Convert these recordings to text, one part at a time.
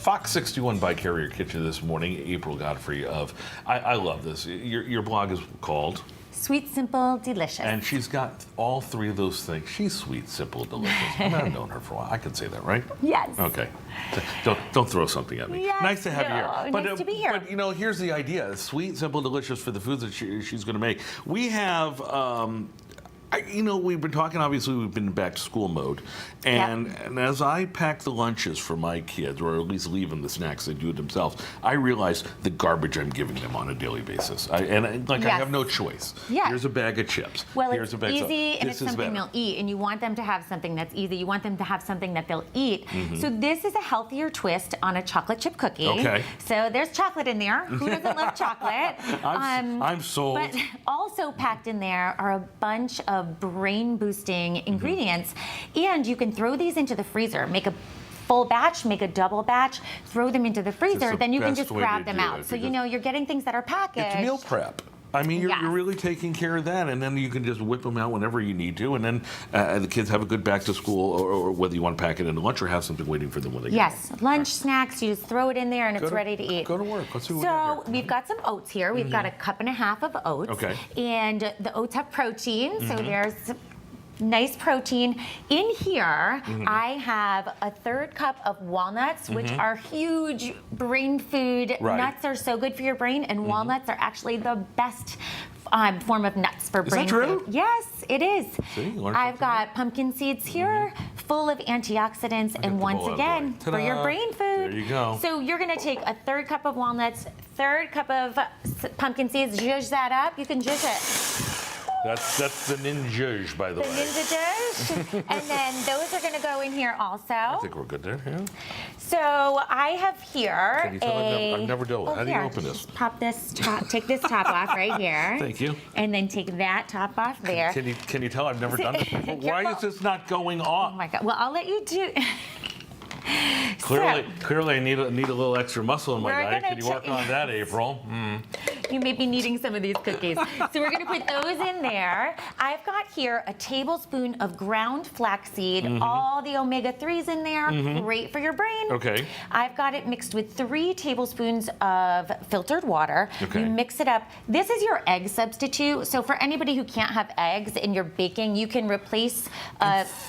Fox 61 by Carrier Kitchen this morning. April Godfrey of, I love this. Your blog is called? Sweet, simple, delicious. And she's got all three of those things. She's sweet, simple, delicious. I mean, I've known her for a while. I could say that, right? Yes. Okay. Don't throw something at me. Yes, nice to have you here. Nice to be here. But, here's the idea. Sweet, simple, delicious for the foods that she's going to make. We have... we've been talking, obviously, we've been back to school mode. And as I pack the lunches for my kids, or at least leave them the snacks, they do it themselves, I realize the garbage I'm giving them on a daily basis. I have no choice. Yeah. Here's a bag of chips. Well, Here's it's a bag easy, and this it's something they'll eat, and you want them to have something that's easy. You want them to have something that they'll eat. So this is a healthier twist on a chocolate chip cookie. Okay. So there's chocolate in there. Who doesn't love chocolate? I'm sold. But also packed in there are a bunch of brain-boosting ingredients, and you can throw these into the freezer. Make a full batch, make a double batch, throw them into the freezer, then you can just grab them out. So you're getting things that are packaged. It's meal prep. I mean, you're really taking care of that, and then you can just whip them out whenever you need to, and then the kids have a good back to school, or whether you want to pack it into lunch or have something waiting for them when they get home. Lunch, snacks, you just throw it in there, and it's ready to eat. Go to work. Let's see what we got here. We've got some oats here. We've got a cup and a half of oats. Okay. And the oats have protein, so there's nice protein. In here, I have a third cup of walnuts, which are huge brain food. Right. Nuts are so good for your brain, and walnuts are actually the best form of nuts for brain true? food. Yes, it is. See, I've got pumpkin seeds here, full of antioxidants, and once again, for your brain food. There you go. So you're going to take a third cup of walnuts, third cup of pumpkin seeds, zhuzh that up. You can zhuzh it. That's the ninja, by the way. The ninja dish. And then those are going to go in here also. I think we're good there, yeah. So I have here Can you tell I've never dealt with it. How do you open this? Pop this top, take this top off right here. Thank you. And then take that top off there. Can you tell I've never done this before? Why is this not going off? Oh my God. Well, I'll let you do. Clearly, I need a little extra muscle in my diet. Can you work on that, April? You may be needing some of these cookies. So we're going to put those in there. I've got here a tablespoon of ground flaxseed, all the omega-3s in there, great for your brain. Okay. I've got it mixed with 3 tablespoons of filtered water. Okay. You mix it up. This is your egg substitute. So for anybody who can't have eggs in your baking, you can replace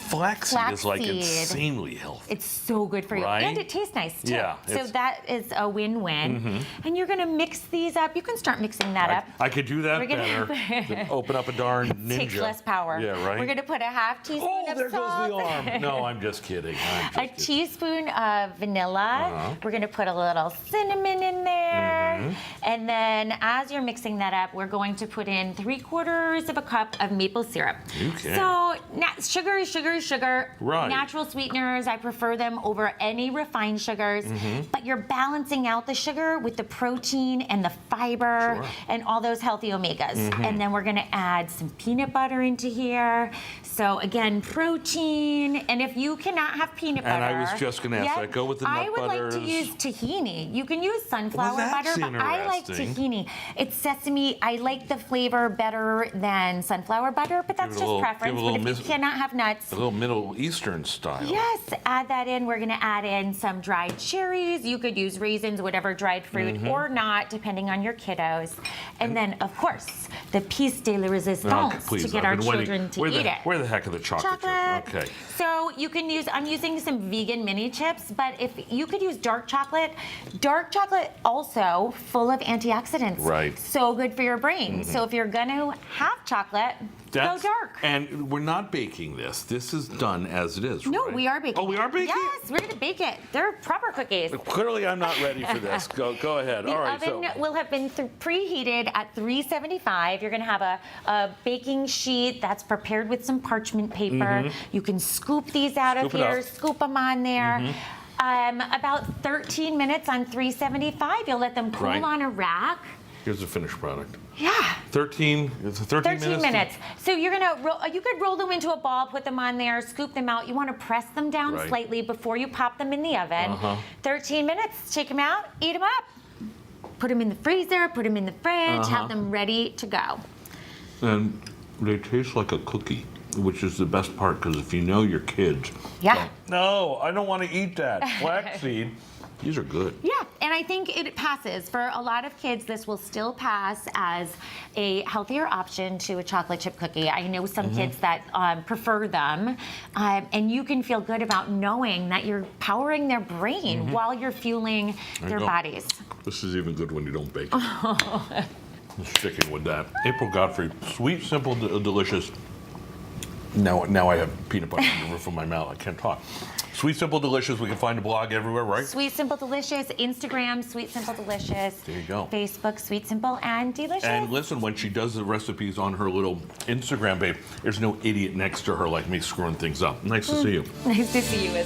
flaxseed is like insanely healthy. It's so good for you. Right? And it tastes nice too. Yeah. So that is a win-win. And you're going to mix these up. You can start mixing that up. I could do that better than open up a darn ninja. It takes less power. Yeah, right. We're going to put a half teaspoon of there salt. goes the arm. No, I'm just kidding. A teaspoon of vanilla. We're going to put a little cinnamon in there. And then as you're mixing that up, we're going to put in 3/4 of a cup of maple syrup. Okay. So sugar is sugar is sugar. Right. Natural sweeteners, I prefer them over any refined sugars. But you're balancing out the sugar with the protein and the fiber and all those healthy omegas. And then we're going to add some peanut butter into here. So again, protein. And if you cannot have peanut butter. And I was just going to ask that. Go with the nut I would butters. like to use tahini. You can use sunflower butter, but I like tahini. It's sesame. I like the flavor better than sunflower butter, but that's just preference. But if you cannot have nuts. A little Middle Eastern style. Yes, add that in. We're going to add in some dried cherries. You could use raisins, whatever dried fruit, or not, depending on your kiddos. And then, of course, the piece de la resistance to get our children to eat it. Where the heck are the chocolate chips? Okay. So you can use, I'm using some vegan mini chips, but if you could use dark chocolate also full of antioxidants. Right. So good for your brain. So if you're going to have chocolate, go dark. And we're not baking this. This is done as it is, No, right? we are baking. Oh, we are baking? Yes, we're going to bake it. They're proper cookies. Clearly, I'm not ready for this. Go ahead. The All right. oven will have been preheated at 375. You're going to have a baking sheet that's prepared with some parchment paper. You can scoop these out of here, scoop them on there. About 13 minutes on 375. You'll let them cool on a rack. Here's the finished product. Yeah. 13 minutes? So you're gonna you could roll them into a ball, put them on there, scoop them out. You want to press them down slightly before you pop them in the oven. 13 minutes, take them out, eat them up. Put them in the freezer, put them in the fridge, have them ready to go. And they taste like a cookie, which is the best part, because if you know your kids. Yeah. No, I don't want to eat that. Flaxseed. These are good. Yeah, and I think it passes. For a lot of kids, this will still pass as a healthier option to a chocolate chip cookie. I know some kids that prefer them, and you can feel good about knowing that you're powering their brain while you're fueling their bodies. This is even good when you don't bake it. I'm sticking with that. April Godfrey, sweet, simple, delicious. Now I have peanut butter in the roof of my mouth. I can't talk. Sweet, simple, delicious. We can find the blog everywhere, right? Sweet, Simple, Delicious. Instagram, Sweet, Simple, Delicious. There you go. Facebook, Sweet, Simple, and Delicious. And listen, when she does the recipes on her little Instagram, babe, there's no idiot next to her like me screwing things up. Nice to see you. Nice to see you as well.